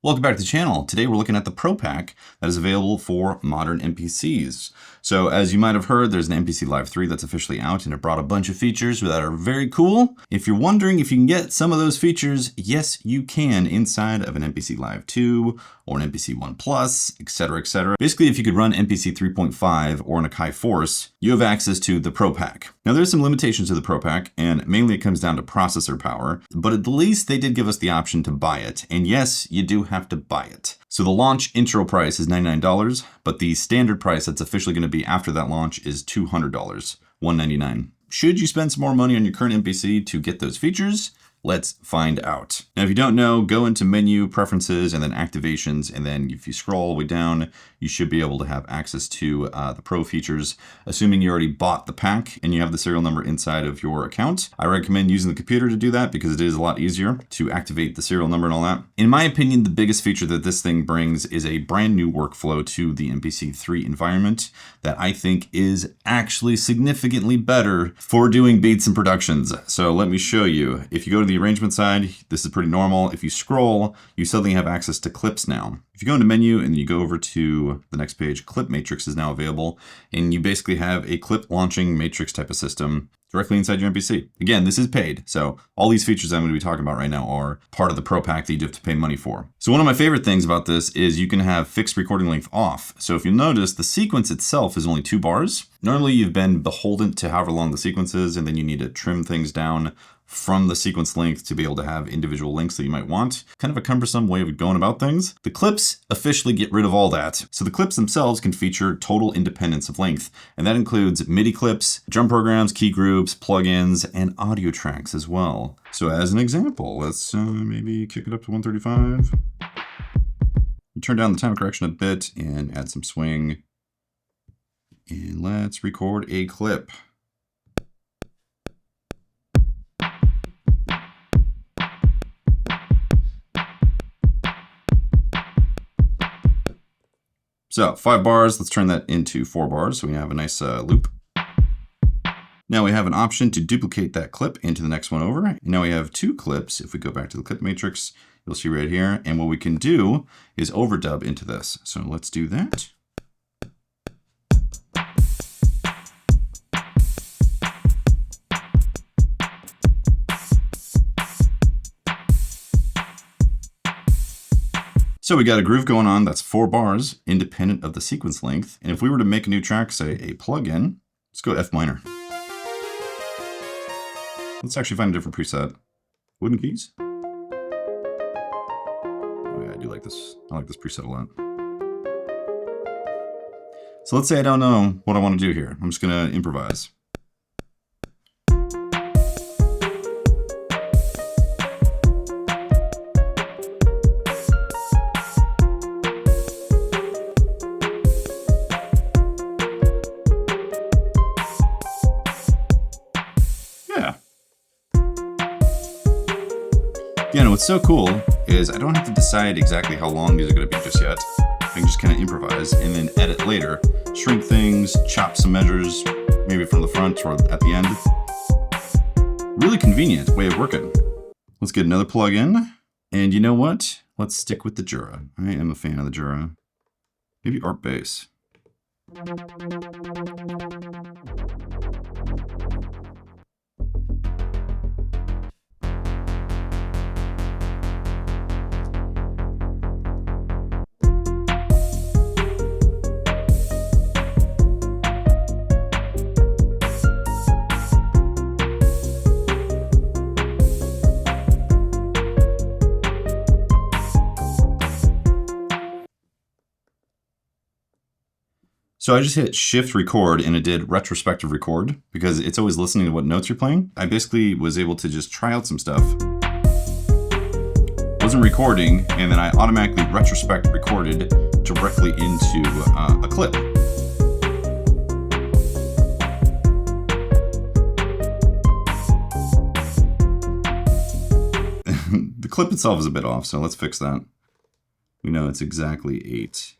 Welcome back to the channel. Today we're looking at the Pro Pack that is available for modern MPCs. So as you might have heard, there's an MPC Live 3 that's officially out and it brought a bunch of features that are very cool. If you're wondering if you can get some of those features, yes, you can inside of an MPC Live 2 or an MPC 1 Plus, etc., etc. Basically, if you could run MPC 3.5 or an Akai Force, you have access to the Pro Pack. Now there's some limitations to the Pro Pack, and mainly it comes down to processor power, but at the least they did give us the option to buy it. And yes, you do have to buy it. So the launch intro price is $99, but the standard price that's officially going to be after that launch is $200, $199. Should you spend some more money on your current MPC to get those features? Let's find out. Now, if you don't know, go into menu, preferences, and then activations. And then if you scroll all the way down, you should be able to have access to the Pro features, assuming you already bought the pack and you have the serial number inside of your account. I recommend using the computer to do that because it is a lot easier to activate the serial number and all that. In my opinion, the biggest feature that this thing brings is a brand new workflow to the MPC 3 environment that I think is actually significantly better for doing beats and productions. So let me show you. If you go to the arrangement side, this is pretty normal. If you scroll, you suddenly have access to clips now. If you go into menu and you go over to the next page, clip matrix is now available, and you basically have a clip launching matrix type of system directly inside your MPC. Again, this is paid, so all these features I'm going to be talking about right now are part of the Pro Pack that you have to pay money for. So one of my favorite things about this is you can have fixed recording length off. So if you notice, the sequence itself is only 2 bars. Normally you've been beholden to however long the sequence is, and then you need to trim things down from the sequence length to be able to have individual links that you might want. Kind of a cumbersome way of going about things. The clips officially get rid of all that. So the clips themselves can feature total independence of length, and that includes MIDI clips, drum programs, key groups, plugins, and audio tracks as well. So as an example, let's maybe kick it up to 135. Turn down the time correction a bit and add some swing. And let's record a clip. So 5 bars, let's turn that into 4 bars. So we have a nice loop. Now we have an option to duplicate that clip into the next one over. And now we have 2 clips. If we go back to the clip matrix, you'll see right here. And what we can do is overdub into this. So let's do that. So we got a groove going on that's 4 bars, independent of the sequence length. And if we were to make a new track, say a plugin, let's go F minor. Let's actually find a different preset. Wooden keys. Oh yeah, I do like this. I like this preset a lot. So let's say I don't know what I want to do here. I'm just gonna improvise. Again, what's so cool is I don't have to decide exactly how long these are going to be just yet. I can just kind of improvise and then edit later, shrink things, chop some measures, maybe from the front or at the end. Really convenient way of working. Let's get another plug-in. And you know what? Let's stick with the Jura. I am a fan of the Jura. Maybe Art Bass. So I just hit shift record and it did retrospective record because it's always listening to what notes you're playing. I basically was able to just try out some stuff. Wasn't recording, and then I automatically retrospect recorded directly into a clip. The clip itself is a bit off, so let's fix that. We know it's exactly 8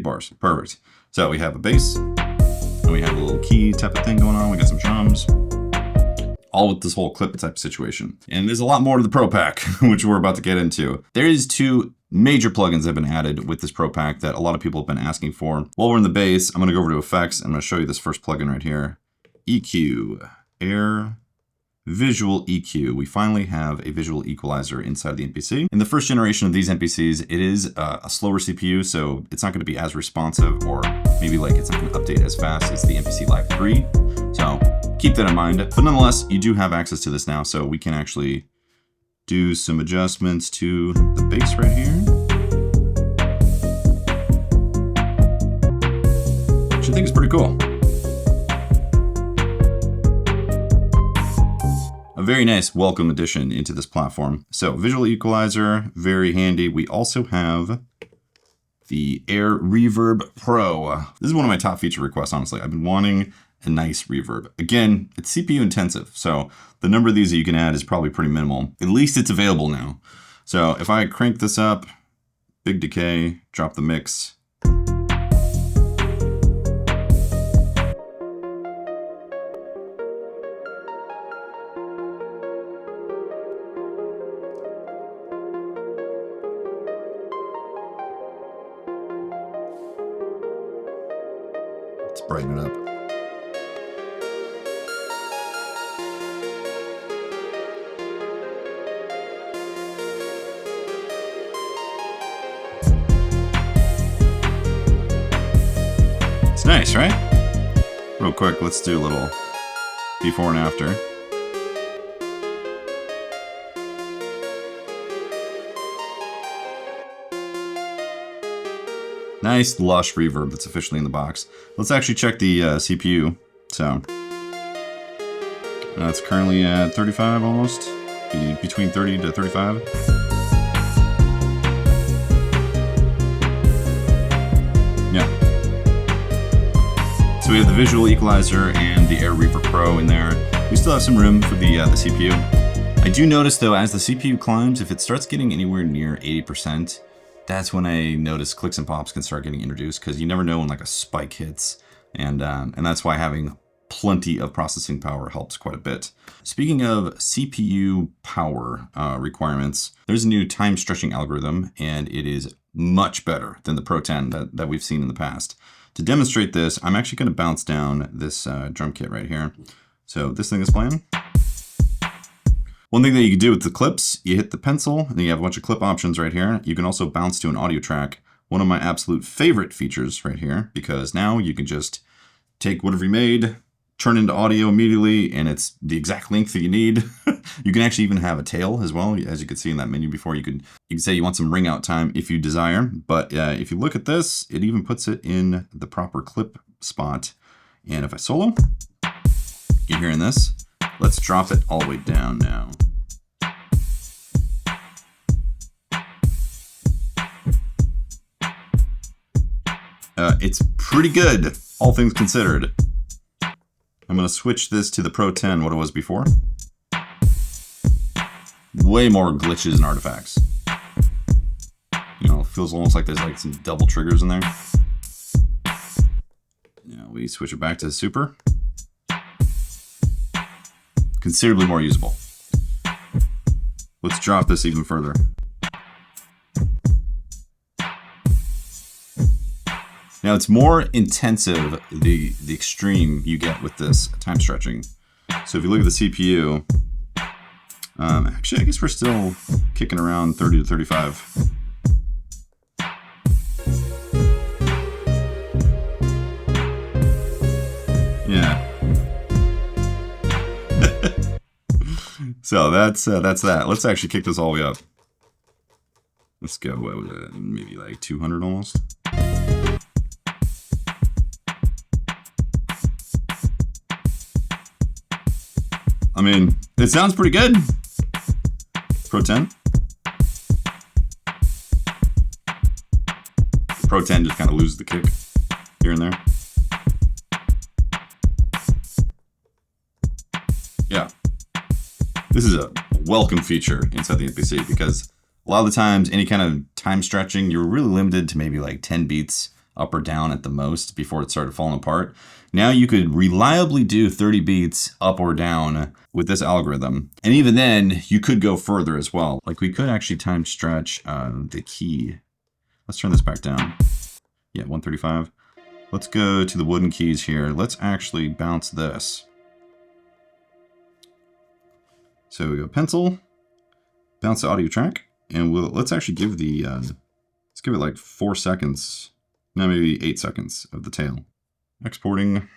bars. Perfect. So we have a bass, and we have a little key type of thing going on. We got some drums. all with this whole clip type situation. And there's a lot more to the Pro Pack, which we're about to get into. There is 2 major plugins that have been added with this Pro Pack that a lot of people have been asking for. While we're in the bass, I'm going to go over to effects. I'm going to show you this first plugin right here. EQ, Air Visual EQ. We finally have a visual equalizer inside of the MPC. In the first generation of these MPCs, it is a slower CPU, so it's not going to be as responsive, or maybe like it's not going to update as fast as the MPC Live 3. So keep that in mind. But nonetheless, you do have access to this now, so we can actually do some adjustments to the bass right here, which I think is pretty cool. A very nice welcome addition into this platform. So visual equalizer, very handy. We also have the Air Reverb Pro. This is one of my top feature requests, honestly. I've been wanting a nice reverb. Again, it's CPU intensive, so the number of these that you can add is probably pretty minimal. At least it's available now. So if I crank this up, big decay, drop the mix, let's brighten it up. It's nice, right? Real quick, let's do a little before and after. Nice lush reverb that's officially in the box. Let's actually check the CPU. So it's currently at 35 almost, between 30 to 35. Yeah. So we have the visual equalizer and the Air Reverb Pro in there. We still have some room for the CPU. I do notice though, as the CPU climbs, if it starts getting anywhere near 80%, that's when I notice clicks and pops can start getting introduced, because you never know when like a spike hits. And that's why having plenty of processing power helps quite a bit. Speaking of CPU power requirements, there's a new time stretching algorithm, and it is much better than the Pro 10 that we've seen in the past. To demonstrate this, I'm actually going to bounce down this drum kit right here. So this thing is playing. One thing that you can do with the clips, you hit the pencil, and then you have a bunch of clip options right here. You can also bounce to an audio track. One of my absolute favorite features right here, because now you can just take whatever you made, turn into audio immediately, and it's the exact length that you need. You can actually even have a tail as well. As you could see in that menu before, you can say you want some ring out time if you desire. But if you look at this, it even puts it in the proper clip spot. And if I solo, you're hearing this. Let's drop it all the way down now. It's pretty good, all things considered. I'm going to switch this to the Pro 10, what it was before. Way more glitches and artifacts. You know, it feels almost like there's like some double triggers in there. Now we switch it back to Super. Considerably more usable. Let's drop this even further. Now it's more intensive, the extreme you get with this time stretching. So if you look at the CPU, actually I guess we're still kicking around 30 to 35. Yeah. So that's that. Let's actually kick this all the way up. Let's go, what was it? Maybe like 200 almost. I mean, it sounds pretty good. Pro 10. Pro 10 just kind of loses the kick here and there. Yeah. This is a welcome feature inside the MPC, because a lot of the times, any kind of time stretching, you're really limited to maybe like 10 beats up or down at the most before it started falling apart. Now you could reliably do 30 beats up or down with this algorithm. And even then, you could go further as well. Like we could actually time stretch the key. Let's turn this back down. Yeah, 135. Let's go to the wooden keys here. Let's actually bounce this. So we go pencil, bounce the audio track, and let's actually give the, let's give it like 4 seconds, no, maybe 8 seconds of the tail. Exporting.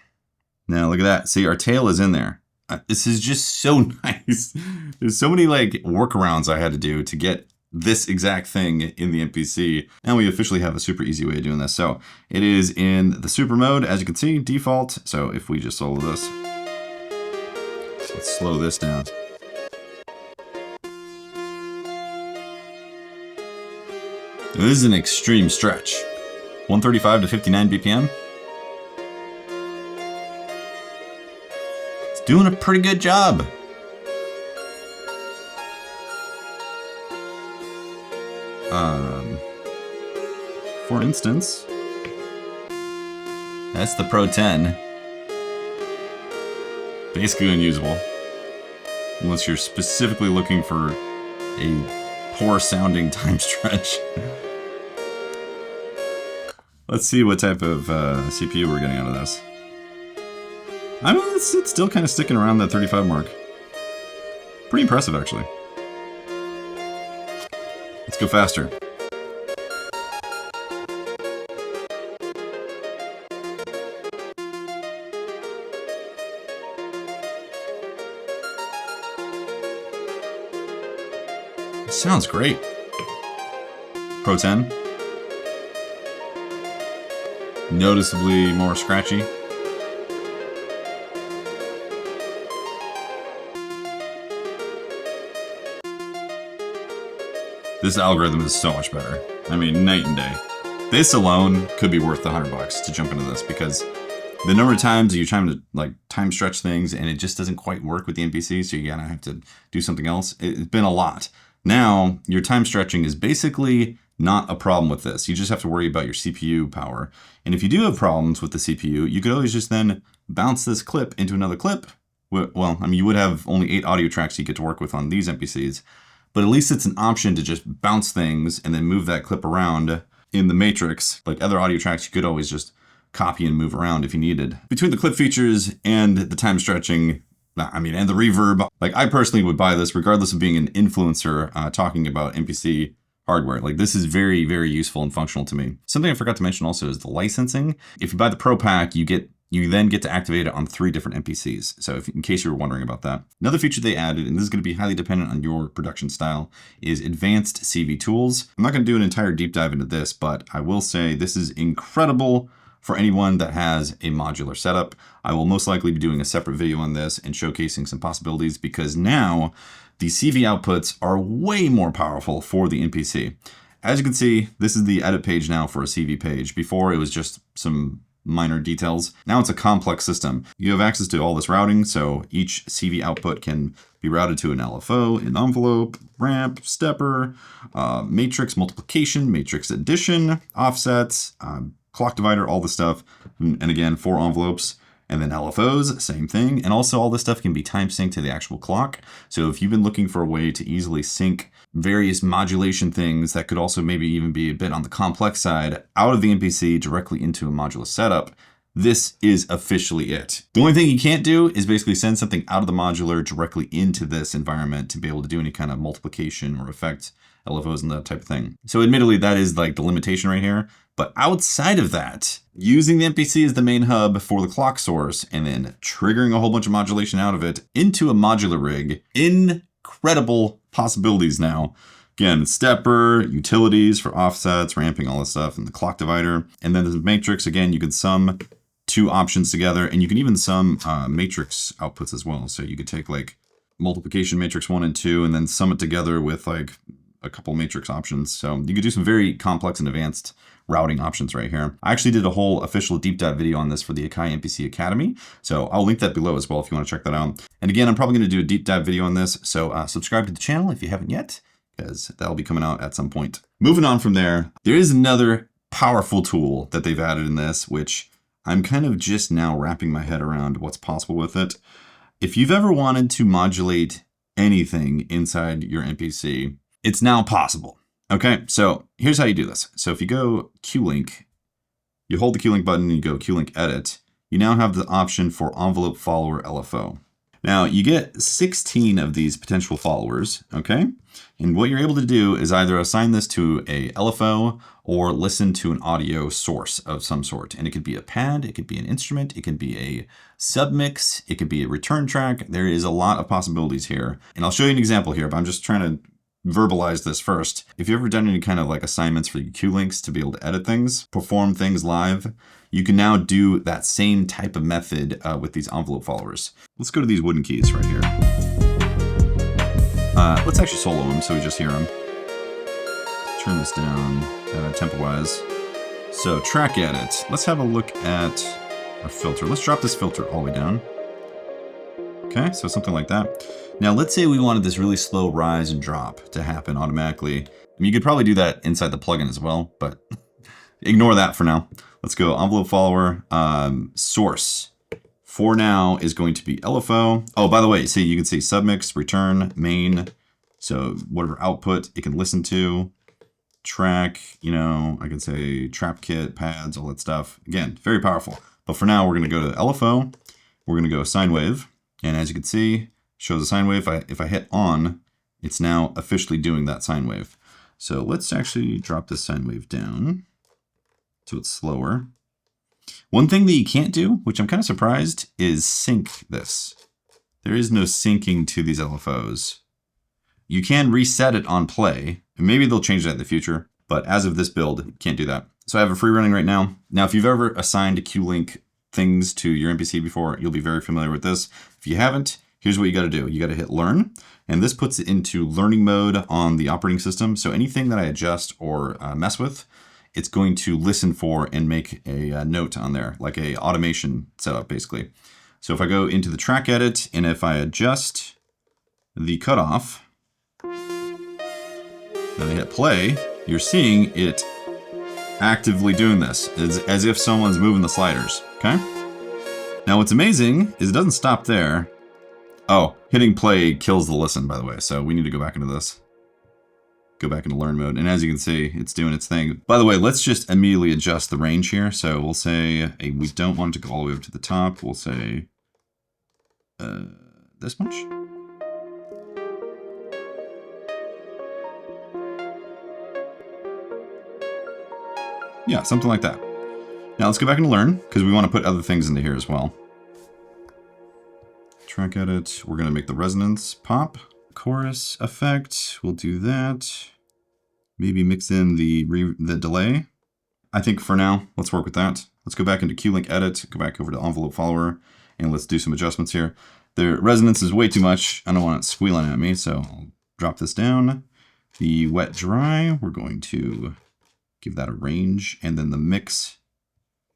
Now look at that. See, our tail is in there. This is just so nice. There's so many like workarounds I had to do to get this exact thing in the MPC. Now we officially have a super easy way of doing this. So it is in the super mode, as you can see, default. So if we just solo this, let's slow this down. This is an extreme stretch. 135 to 59 BPM. It's doing a pretty good job. For instance, that's the Pro 10. Basically unusable. Unless you're specifically looking for a poor sounding time stretch. Let's see what type of CPU we're getting out of this. I mean, it's still kind of sticking around that 35 mark. Pretty impressive, actually. Let's go faster. Sounds great. Pro 10. Noticeably more scratchy. This algorithm is so much better. I mean, night and day. This alone could be worth the $100 to jump into this, because the number of times you're trying to like time stretch things and it just doesn't quite work with the MPC, so you're gonna have to do something else. It's been a lot. Now, your time stretching is basically not a problem with this. You just have to worry about your CPU power. And if you do have problems with the CPU, you could always just then bounce this clip into another clip. Well, I mean, you would have only 8 audio tracks you get to work with on these MPCs, but at least it's an option to just bounce things and then move that clip around in the matrix. Like other audio tracks, you could always just copy and move around if you needed. Between the clip features and the time stretching, I mean, and the reverb, like I personally would buy this regardless of being an influencer talking about MPC hardware. Like this is very, very useful and functional to me. Something I forgot to mention also is the licensing. If you buy the Pro Pack, you then get to activate it on 3 different MPCs. So in case you were wondering about that. Another feature they added, and this is going to be highly dependent on your production style, is advanced CV tools. I'm not going to do an entire deep dive into this, but I will say this is incredible for anyone that has a modular setup. I will most likely be doing a separate video on this and showcasing some possibilities, because now the CV outputs are way more powerful for the MPC. As you can see, this is the edit page now for a CV page. Before it was just some minor details. Now it's a complex system. You have access to all this routing, so each CV output can be routed to an LFO, an envelope, ramp, stepper, matrix multiplication, matrix addition, offsets, clock divider, all this stuff. And again, 4 envelopes. And then LFOs, same thing. And also all this stuff can be time synced to the actual clock. So if you've been looking for a way to easily sync various modulation things that could also maybe even be a bit on the complex side out of the MPC directly into a modular setup, this is officially it. The only thing you can't do is basically send something out of the modular directly into this environment to be able to do any kind of multiplication or effect, LFOs and that type of thing. So admittedly, that is like the limitation right here. But outside of that, using the MPC as the main hub for the clock source and then triggering a whole bunch of modulation out of it into a modular rig, incredible possibilities now. Again, stepper, utilities for offsets, ramping, all this stuff, and the clock divider. And then the matrix, again, you can sum 2 options together, and you can even sum matrix outputs as well. So you could take like multiplication matrix 1 and 2 and then sum it together with like a couple matrix options. So you could do some very complex and advanced routing options right here. I actually did a whole official deep dive video on this for the Akai MPC Academy. So I'll link that below as well if you want to check that out. And again, I'm probably going to do a deep dive video on this. So subscribe to the channel if you haven't yet, because that'll be coming out at some point. Moving on from there, there is another powerful tool that they've added in this, which I'm kind of just now wrapping my head around what's possible with it. If you've ever wanted to modulate anything inside your MPC, it's now possible. Okay, so here's how you do this. So if you go Q-Link, you hold the Q-Link button and you go Q-Link Edit, you now have the option for Envelope Follower LFO. Now you get 16 of these potential followers, okay? And what you're able to do is either assign this to a LFO or listen to an audio source of some sort. And it could be a pad, it could be an instrument, it could be a submix, it could be a return track. There is a lot of possibilities here. And I'll show you an example here, but I'm just trying to verbalize this first. If you've ever done any kind of like assignments for your Q-Links to be able to edit things, perform things live, you can now do that same type of method with these envelope followers. Let's go to these wooden keys right here. Let's actually solo them so we just hear them. Turn this down tempo-wise. So track edit. Let's have a look at our filter. Let's drop this filter all the way down. Okay, so something like that. Now let's say we wanted this really slow rise and drop to happen automatically. I mean, you could probably do that inside the plugin as well, but ignore that for now. Let's go envelope follower, source. For now is going to be LFO. Oh, by the way, see, you can see submix, return, main. So whatever output it can listen to, track, you know, I can say trap kit, pads, all that stuff. Again, very powerful. But for now, we're going to go to LFO. We're going to go sine wave. And as you can see, shows a sine wave. If I hit on, it's now officially doing that sine wave. So let's actually drop this sine wave down so it's slower. One thing that you can't do, which I'm kind of surprised, is sync this. There is no syncing to these LFOs. You can reset it on play, and maybe they'll change that in the future, but as of this build, you can't do that. So I have a free running right now. Now, if you've ever assigned Q-Link things to your MPC before, you'll be very familiar with this. If you haven't, here's what you got to do. You got to hit learn, and this puts it into learning mode on the operating system. So anything that I adjust or mess with, it's going to listen for and make a note on there, like a automation setup, basically. So if I go into the track edit, and if I adjust the cutoff, then I hit play, you're seeing it actively doing this, as if someone's moving the sliders, okay? Now what's amazing is it doesn't stop there. Oh, hitting play kills the listen, by the way, so we need to go back into this. Go back into learn mode, and as you can see, it's doing its thing. By the way, let's just immediately adjust the range here. So we'll say we don't want it to go all the way up to the top. We'll say this much. Yeah, something like that. Now let's go back and learn, because we want to put other things into here as well. Track edit, we're going to make the resonance pop. Chorus effect, we'll do that. Maybe mix in the delay. I think for now, let's work with that. Let's go back into Q-Link edit, go back over to envelope follower, and let's do some adjustments here. The resonance is way too much. I don't want it squealing at me, so I'll drop this down. The wet dry, we're going to give that a range, and then the mix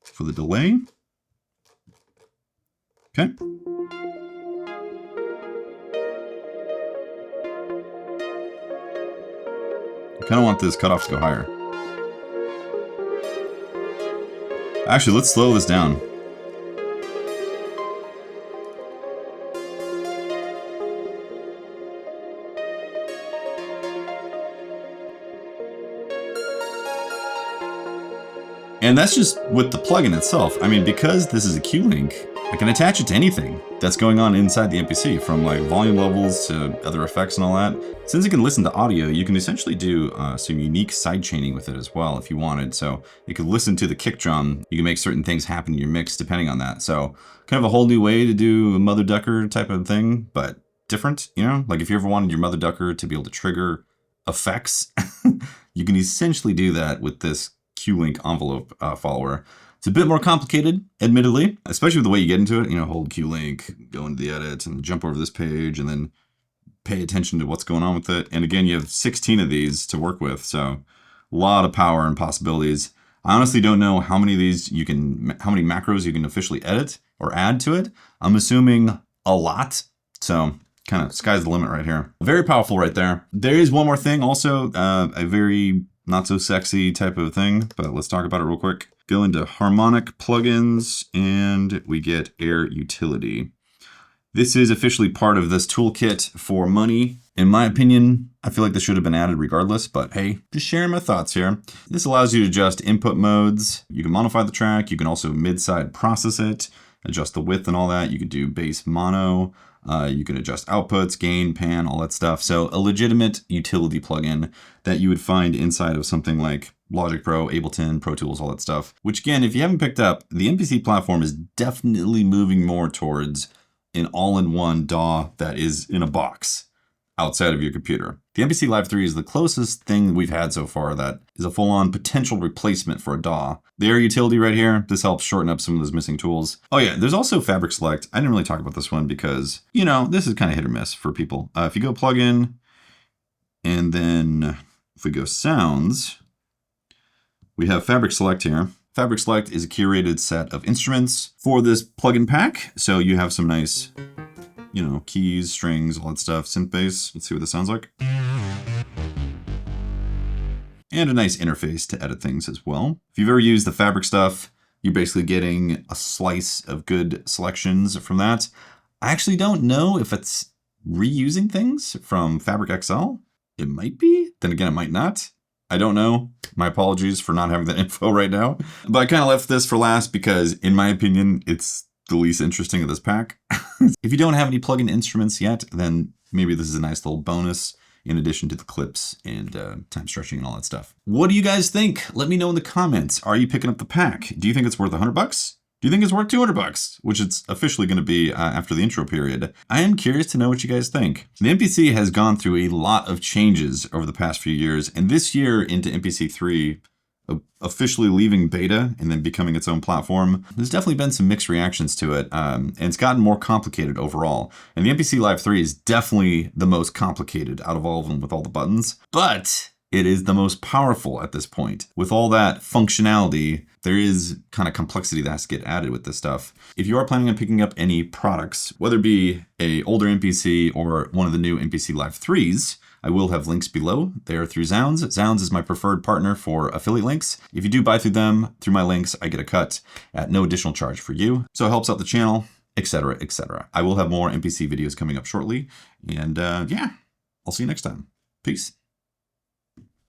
for the delay. Okay. I kind of want this cutoff to go higher. Actually, let's slow this down. And that's just with the plugin itself. I mean, because this is a Q-Link, I can attach it to anything that's going on inside the MPC, from like volume levels to other effects and all that. Since it can listen to audio, you can essentially do some unique sidechaining with it as well if you wanted. So it could listen to the kick drum. You can make certain things happen in your mix depending on that. So kind of a whole new way to do a mother ducker type of thing, but different, you know? Like if you ever wanted your mother ducker to be able to trigger effects, you can essentially do that with this Q-Link envelope follower. It's a bit more complicated, admittedly, especially with the way you get into it. You know, hold Q-Link, go into the edit, and jump over this page, and then pay attention to what's going on with it. And again, you have 16 of these to work with, so a lot of power and possibilities. I honestly don't know how many of these you can, how many macros you can officially edit or add to it. I'm assuming a lot, so kind of sky's the limit right here. Very powerful right there. There is one more thing also, a very not so sexy type of thing, but let's talk about it real quick. Go into harmonic plugins and we get air utility. This is officially part of this toolkit for money. In my opinion, I feel like this should have been added regardless, but hey, just sharing my thoughts here. This allows you to adjust input modes. You can modify the track. You can also mid-side process it, adjust the width and all that. You can do bass mono. You can adjust outputs, gain, pan, all that stuff. So a legitimate utility plugin that you would find inside of something like Logic Pro, Ableton, Pro Tools, all that stuff. Which again, if you haven't picked up, the MPC platform is definitely moving more towards an all-in-one DAW that is in a box outside of your computer. The MPC Live 3 is the closest thing we've had so far that is a full-on potential replacement for a DAW. The air utility right here, this helps shorten up some of those missing tools. Oh yeah, there's also Fabric Select. I didn't really talk about this one because, you know, this is kind of hit or miss for people. If you go plugin, and then if we go sounds, we have Fabric Select here. Fabric Select is a curated set of instruments for this plugin pack. So you have some nice, you know, keys, strings, all that stuff, synth bass. Let's see what this sounds like. And a nice interface to edit things as well. If you've ever used the Fabric stuff, you're basically getting a slice of good selections from that. I actually don't know if it's reusing things from Fabric XL. It might be, then again, it might not. I don't know. My apologies for not having that info right now. But I kind of left this for last because, in my opinion, it's the least interesting of this pack. If you don't have any plugin instruments yet, then maybe this is a nice little bonus in addition to the clips and time stretching and all that stuff. What do you guys think? Let me know in the comments. Are you picking up the pack? Do you think it's worth $100? Do you think it's worth $200? Which it's officially going to be after the intro period. I am curious to know what you guys think. The MPC has gone through a lot of changes over the past few years, and this year into MPC 3, officially leaving beta and then becoming its own platform, there's definitely been some mixed reactions to it, and it's gotten more complicated overall. And the MPC Live 3 is definitely the most complicated out of all of them with all the buttons, but it is the most powerful at this point. With all that functionality, there is kind of complexity that has to get added with this stuff. If you are planning on picking up any products, whether it be an older MPC or one of the new MPC Live 3s, I will have links below. They are through Zounds. Zounds is my preferred partner for affiliate links. If you do buy through them, through my links, I get a cut at no additional charge for you. So it helps out the channel, etc., etc. I will have more MPC videos coming up shortly. And yeah, I'll see you next time. Peace.